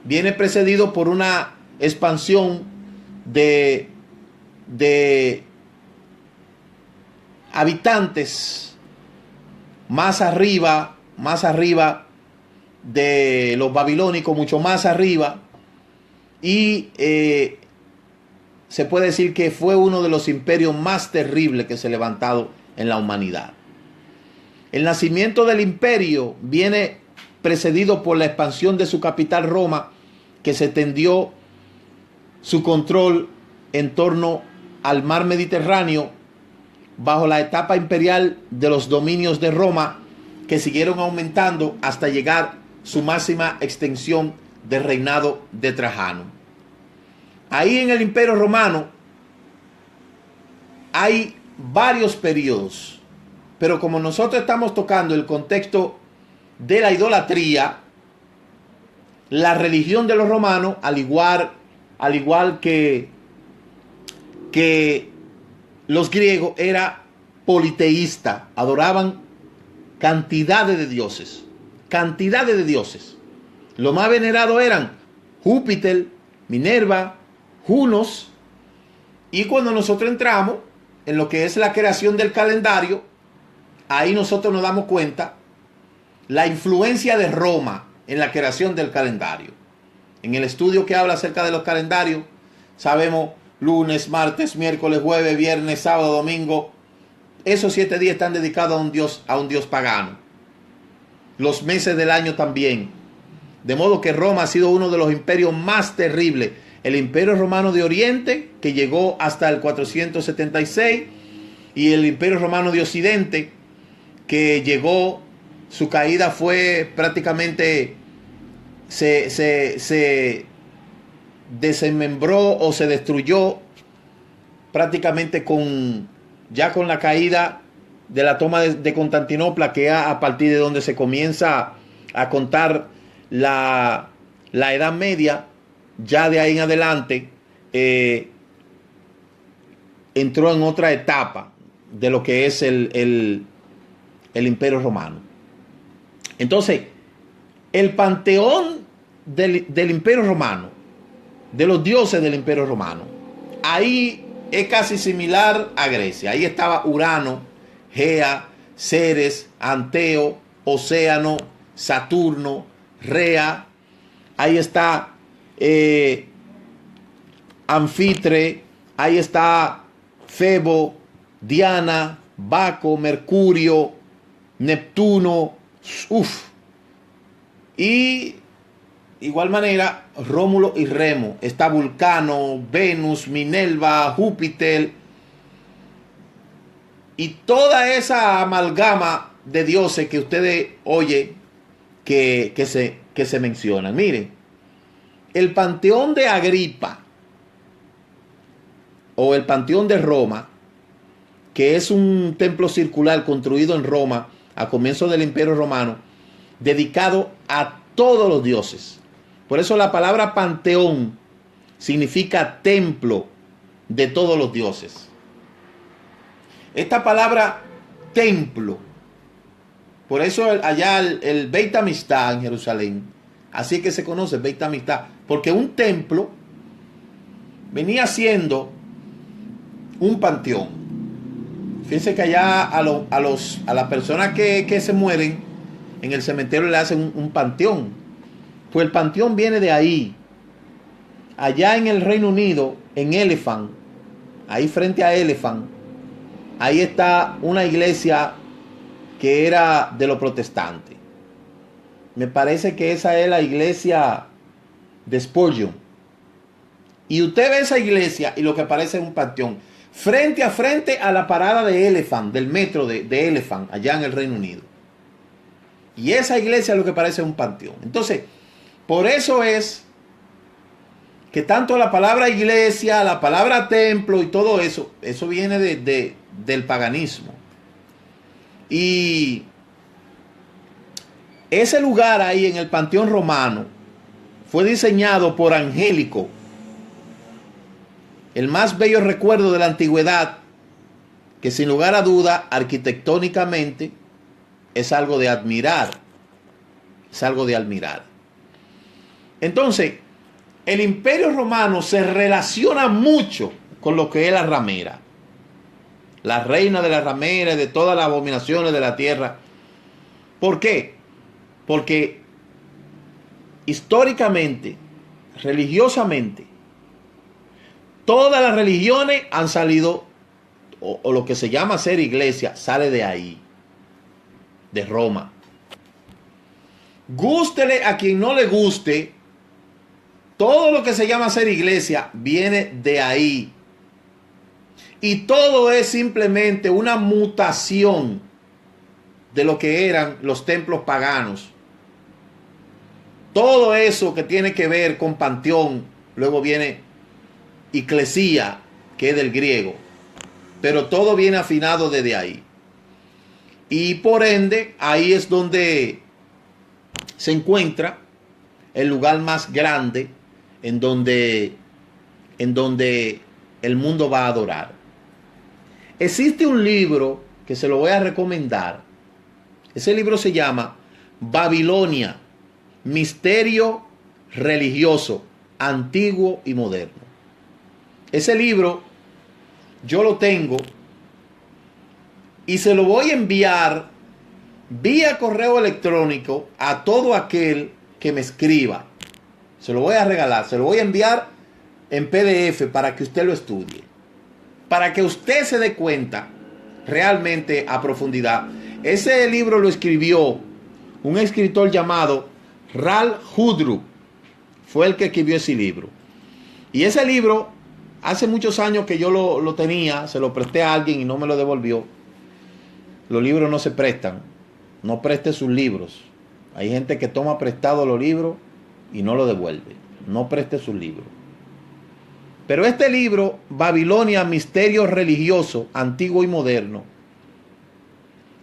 viene precedido por una expansión de habitantes más arriba de los babilónicos, mucho más arriba, y se puede decir que fue uno de los imperios más terribles que se ha levantado en la humanidad. El nacimiento del imperio viene precedido por la expansión de su capital Roma, que se extendió su control en torno al mar Mediterráneo bajo la etapa imperial de los dominios de Roma, que siguieron aumentando hasta llegar su máxima extensión del reinado de Trajano. Ahí en el Imperio Romano hay varios periodos, pero como nosotros estamos tocando el contexto de la idolatría, la religión de los romanos, al igual que los griegos, era politeísta, adoraban cantidades de dioses. Lo más venerado eran Júpiter, Minerva, Junos. Y cuando nosotros entramos en lo que es la creación del calendario, ahí nosotros nos damos cuenta la influencia de Roma en la creación del calendario. En el estudio que habla acerca de los calendarios, sabemos lunes, martes, miércoles, jueves, viernes, sábado, domingo. Esos 7 días están dedicados a un dios pagano. Los meses del año también. De modo que Roma ha sido uno de los imperios más terribles. El Imperio Romano de Oriente, que llegó hasta el 476, y el Imperio Romano de Occidente, que llegó, su caída fue prácticamente, se desmembró o se destruyó prácticamente con la caída de la toma de Constantinopla, que es a partir de donde se comienza a contar la Edad Media. Ya de ahí en adelante entró en otra etapa de lo que es el Imperio Romano. Entonces, el panteón del Imperio Romano, de los dioses del Imperio Romano, ahí es casi similar a Grecia. Ahí estaba Urano, Gea, Ceres, Anteo, Océano, Saturno, Rea. Ahí está Anfitre, ahí está Febo, Diana, Baco, Mercurio, Neptuno, y igual manera Rómulo y Remo, está Vulcano, Venus, Minerva, Júpiter, y toda esa amalgama de dioses que ustedes oyen que se mencionan. Miren, el panteón de Agripa o el panteón de Roma, que es un templo circular construido en Roma a comienzos del Imperio Romano, dedicado a todos los dioses. Por eso la palabra panteón significa templo de todos los dioses. Esta palabra templo, por eso allá el Beit Hamikdash en Jerusalén, así que se conoce el Beit Hamikdash, porque un templo venía siendo un panteón. Fíjense que allá a las personas que se mueren en el cementerio le hacen un panteón. Pues el panteón viene de ahí. Allá en el Reino Unido, en Elephant, ahí frente a Elephant, ahí está una iglesia que era de los protestantes. Me parece que esa es la iglesia de Spurgeon. Y usted ve esa iglesia y lo que parece es un panteón. Frente a frente a la parada de Elephant, del metro de Elephant, allá en el Reino Unido. Y esa iglesia lo que parece es un panteón. Entonces, por eso es que tanto la palabra iglesia, la palabra templo y todo eso, eso viene del paganismo. Y ese lugar ahí en el Panteón Romano fue diseñado por Angélico, el más bello recuerdo de la antigüedad, que sin lugar a duda, arquitectónicamente, es algo de admirar. Es algo de admirar. Entonces, el Imperio Romano se relaciona mucho con lo que es la ramera. La reina de la ramera y de todas las abominaciones de la tierra. ¿Por qué? Porque históricamente, religiosamente, todas las religiones han salido, o lo que se llama ser iglesia, sale de ahí, de Roma. Gústele a quien no le guste, todo lo que se llama ser iglesia viene de ahí. Y todo es simplemente una mutación de lo que eran los templos paganos. Todo eso que tiene que ver con panteón, luego viene eclesía, que es del griego. Pero todo viene afinado desde ahí. Y por ende, ahí es donde se encuentra el lugar más grande en donde el mundo va a adorar. Existe un libro que se lo voy a recomendar. Ese libro se llama Babilonia, Misterio Religioso, Antiguo y Moderno. Ese libro yo lo tengo y se lo voy a enviar vía correo electrónico a todo aquel que me escriba. Se lo voy a regalar, se lo voy a enviar en PDF para que usted lo estudie. Para que usted se dé cuenta realmente a profundidad. Ese libro lo escribió un escritor llamado Ralph Woodruff. Fue el que escribió ese libro. Y ese libro, hace muchos años que yo lo tenía, se lo presté a alguien y no me lo devolvió. Los libros no se prestan. No preste sus libros. Hay gente que toma prestado los libros y no lo devuelve. No preste sus libros. Pero este libro, Babilonia, Misterio Religioso, Antiguo y Moderno,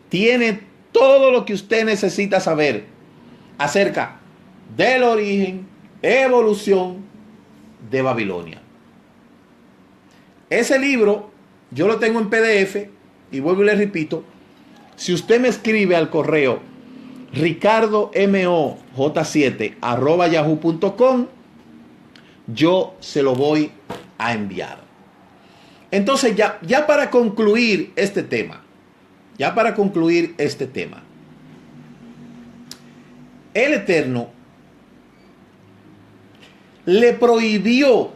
tiene todo lo que usted necesita saber acerca del origen, evolución de Babilonia. Ese libro yo lo tengo en PDF y vuelvo y le repito, si usted me escribe al correo ricardomoj7@yahoo.com, yo se lo voy a enviar. Entonces ya para concluir este tema, el Eterno le prohibió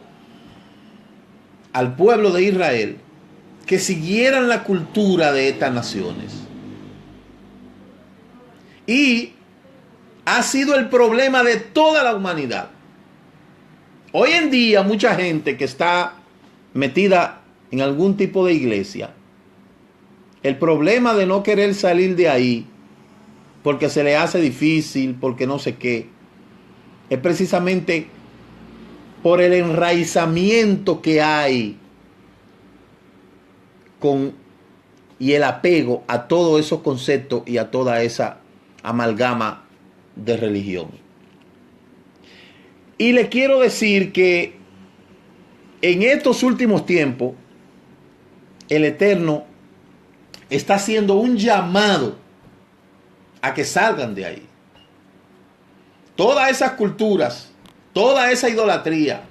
al pueblo de Israel que siguieran la cultura de estas naciones. Y ha sido el problema de toda la humanidad. Hoy en día mucha gente que está metida en algún tipo de iglesia, el problema de no querer salir de ahí porque se le hace difícil, porque no sé qué, es precisamente por el enraizamiento que hay y el apego a todos esos conceptos y a toda esa amalgama de religión. Y le quiero decir que en estos últimos tiempos el Eterno está haciendo un llamado a que salgan de ahí. Todas esas culturas, toda esa idolatría,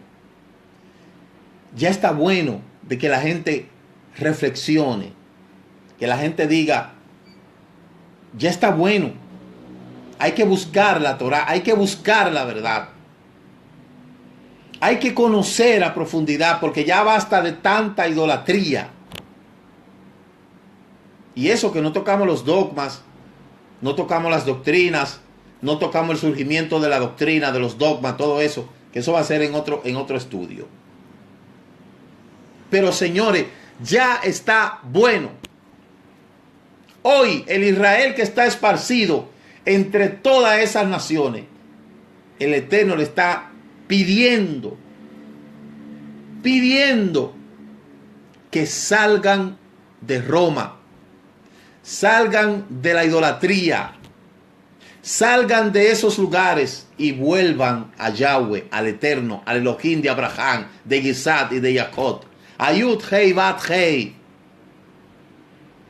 ya está bueno de que la gente reflexione, que la gente diga, ya está bueno. Hay que buscar la Torah, hay que buscar la verdad. Hay que conocer a profundidad porque ya basta de tanta idolatría. Y eso que no tocamos los dogmas, no tocamos las doctrinas, no tocamos el surgimiento de la doctrina, de los dogmas, todo eso, que eso va a ser en otro estudio. Pero señores, ya está bueno. Hoy el Israel que está esparcido entre todas esas naciones, el Eterno le está pidiendo que salgan de Roma, salgan de la idolatría, salgan de esos lugares y vuelvan a Yahweh, al Eterno, al Elohim de Abraham, de Isaac y de Jacob. Ayud Hei Bat Hei,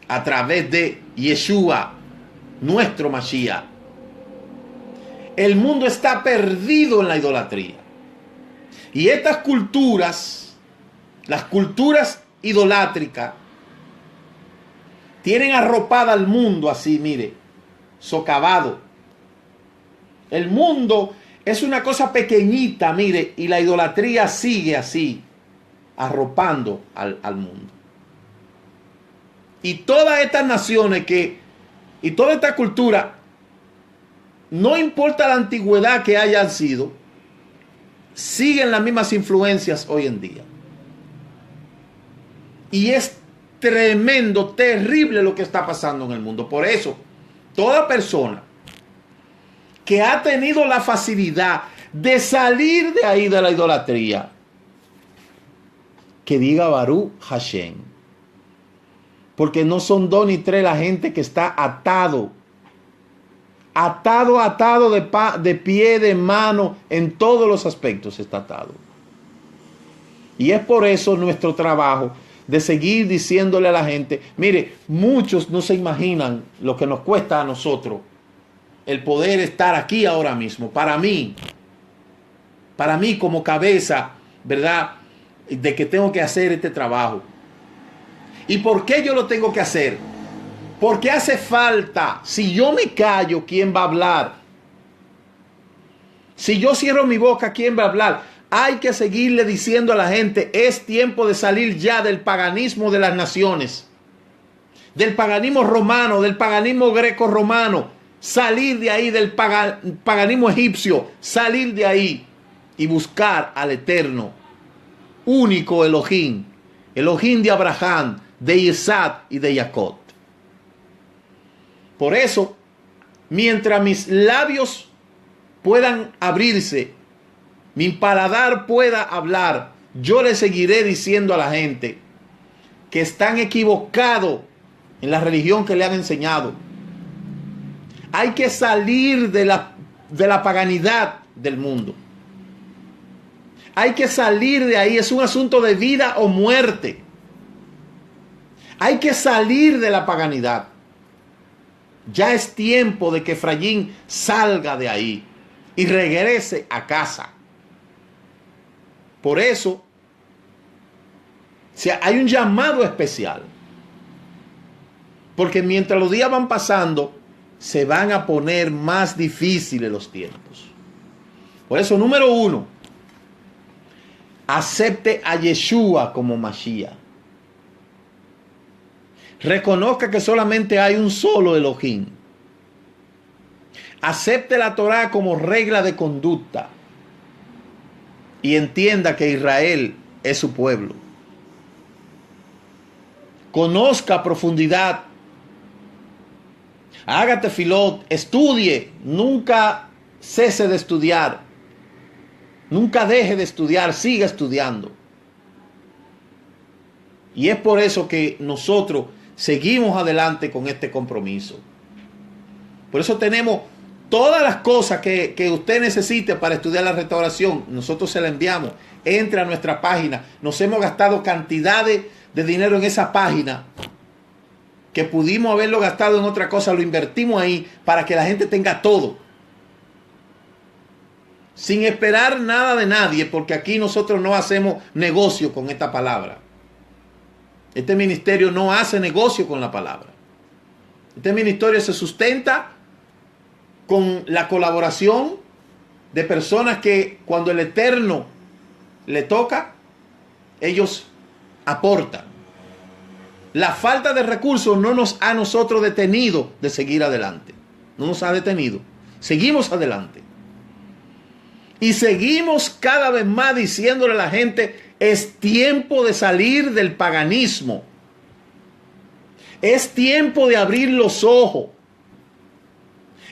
a través de Yeshua, nuestro Mashiach. El mundo está perdido en la idolatría. Y estas culturas, las culturas idolátricas, tienen arropada al mundo así, mire, socavado. El mundo es una cosa pequeñita, mire, y la idolatría sigue así, arropando al mundo. Y todas estas naciones y toda esta cultura, no importa la antigüedad que hayan sido, siguen las mismas influencias hoy en día. Y es tremendo, terrible lo que está pasando en el mundo. Por eso, toda persona que ha tenido la facilidad de salir de ahí de la idolatría, que diga Baruch Hashem. Porque no son dos ni tres la gente que está atado de pie, de mano, en todos los aspectos está atado. Y es por eso nuestro trabajo de seguir diciéndole a la gente, mire, muchos no se imaginan lo que nos cuesta a nosotros el poder estar aquí ahora mismo. Para mí como cabeza, ¿verdad?, de que tengo que hacer este trabajo. ¿Y por qué yo lo tengo que hacer? Porque hace falta. Si yo me callo, ¿quién va a hablar? Si yo cierro mi boca, ¿quién va a hablar? Hay que seguirle diciendo a la gente, es tiempo de salir ya del paganismo de las naciones, del paganismo romano, del paganismo greco-romano, salir de ahí, del paganismo egipcio, salir de ahí y buscar al Eterno, único Elohim, Elohim de Abraham, de Isaac y de Jacob. Por eso, mientras mis labios puedan abrirse, mi paladar pueda hablar, yo le seguiré diciendo a la gente que están equivocados en la religión que le han enseñado. Hay que salir de la paganidad del mundo. Hay que salir de ahí. Es un asunto de vida o muerte. Hay que salir de la paganidad. Ya es tiempo de que Efraín salga de ahí y regrese a casa. Por eso, hay un llamado especial. Porque mientras los días van pasando, se van a poner más difíciles los tiempos. Por eso, número 1, acepte a Yeshua como Mashiach. Reconozca que solamente hay un solo Elohim. Acepte la Torá como regla de conducta. Y entienda que Israel es su pueblo. Conozca a profundidad. Haga tefilot, estudie. Nunca cese de estudiar. Nunca deje de estudiar, siga estudiando. Y es por eso que nosotros seguimos adelante con este compromiso. Por eso tenemos todas las cosas que usted necesite para estudiar la restauración. Nosotros se la enviamos. Entre a nuestra página. Nos hemos gastado cantidades de dinero en esa página que pudimos haberlo gastado en otra cosa. Lo invertimos ahí para que la gente tenga todo. Sin esperar nada de nadie, porque aquí nosotros no hacemos negocio con esta palabra. Este ministerio no hace negocio con la palabra. Este ministerio se sustenta con la colaboración de personas que cuando el Eterno le toca, ellos aportan. La falta de recursos no nos ha nosotros detenido de seguir adelante. No nos ha detenido. Seguimos adelante. Y seguimos cada vez más diciéndole a la gente Es tiempo de salir del paganismo. Es tiempo de abrir los ojos.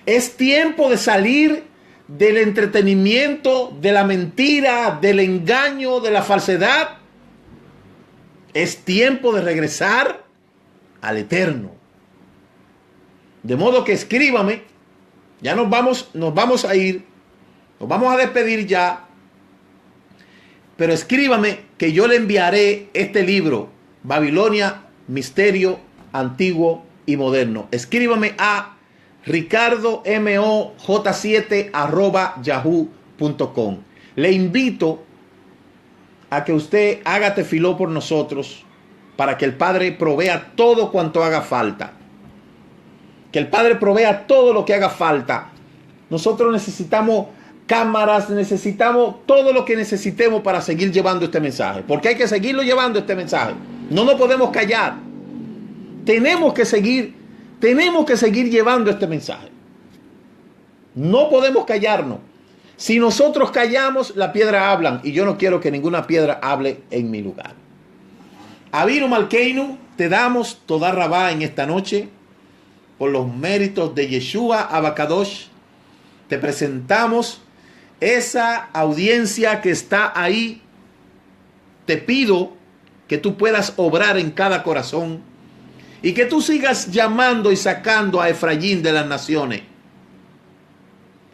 Es tiempo de salir del entretenimiento, de la mentira, del engaño, de la falsedad. Es tiempo de regresar al Eterno. De modo que escríbame. Ya nos vamos a ir. Nos vamos a despedir ya. Pero escríbame que yo le enviaré este libro, Babilonia, Misterio Antiguo y Moderno. Escríbame a ricardomoj7@yahoo.com. Le invito a que usted haga tefiló por nosotros para que el Padre provea todo cuanto haga falta. Que el Padre provea todo lo que haga falta. Nosotros necesitamos cámaras, necesitamos todo lo que necesitemos para seguir llevando este mensaje. Porque hay que seguirlo llevando este mensaje. No nos podemos callar. Tenemos que seguir llevando este mensaje. No podemos callarnos. Si nosotros callamos, las piedras hablan. Y yo no quiero que ninguna piedra hable en mi lugar. Avinu Malkeinu, te damos toda rabá en esta noche. Por los méritos de Yeshua Abacadosh. Te presentamos esa audiencia que está ahí. Te pido que tú puedas obrar en cada corazón. Y que tú sigas llamando y sacando a Efraín de las naciones.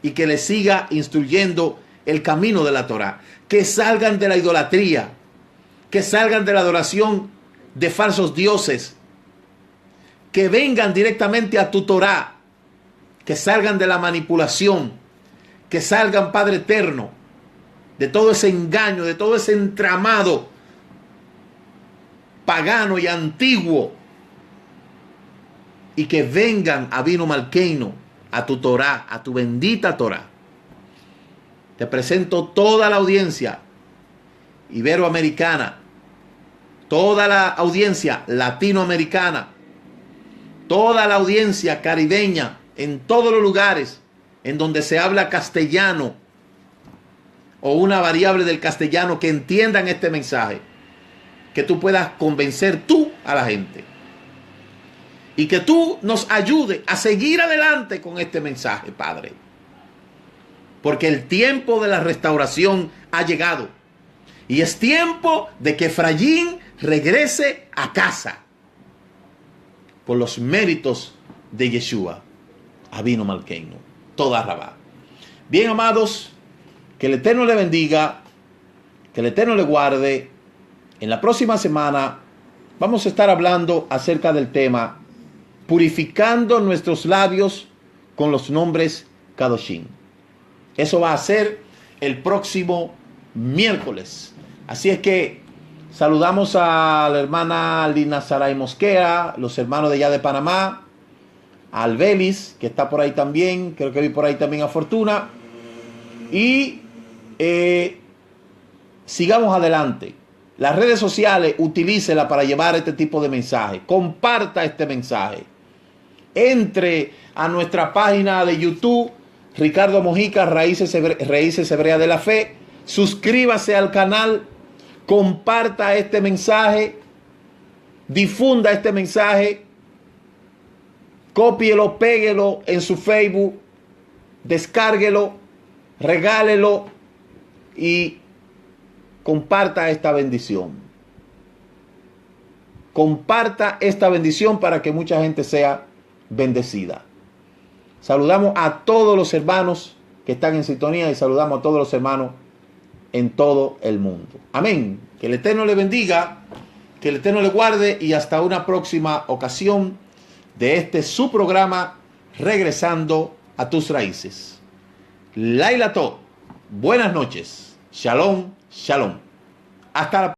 Y que le siga instruyendo el camino de la Torá. Que salgan de la idolatría. Que salgan de la adoración de falsos dioses. Que vengan directamente a tu Torá. Que salgan de la manipulación. Que salgan, Padre Eterno, de todo ese engaño, de todo ese entramado pagano y antiguo. Y que vengan a Avinu Malkeinu, a tu Torá, a tu bendita Torá. Te presento toda la audiencia iberoamericana, toda la audiencia latinoamericana, toda la audiencia caribeña, en todos los lugares en donde se habla castellano o una variable del castellano que entiendan este mensaje, que tú puedas convencer tú a la gente y que tú nos ayudes a seguir adelante con este mensaje, Padre, porque el tiempo de la restauración ha llegado y es tiempo de que Efraín regrese a casa por los méritos de Yeshua Avinu Malkeinu. Toda rabá. Bien, amados, que el Eterno le bendiga, que el Eterno le guarde. En la próxima semana vamos a estar hablando acerca del tema purificando nuestros labios con los nombres Kadoshim. Eso va a ser el próximo miércoles. Así es que saludamos a la hermana Lina Saray Mosquera, los hermanos de allá de Panamá, a Albelis, que está por ahí también, creo que vi por ahí también a Fortuna. Y sigamos adelante. Las redes sociales, utilícela para llevar este tipo de mensaje. Comparta este mensaje. Entre a nuestra página de YouTube, Ricardo Mojica, Raíces Hebreas de la Fe. Suscríbase al canal. Comparta este mensaje. Difunda este mensaje. Cópielo, péguelo en su Facebook. Descárguelo. Regálelo. Y comparta esta bendición. Comparta esta bendición para que mucha gente sea bendecida. Saludamos a todos los hermanos que están en sintonía y saludamos a todos los hermanos en todo el mundo. Amén. Que el Eterno le bendiga, que el Eterno le guarde y hasta una próxima ocasión de este su programa Regresando a tus Raíces. Laila Tov. Buenas noches. Shalom, shalom. Hasta la próxima.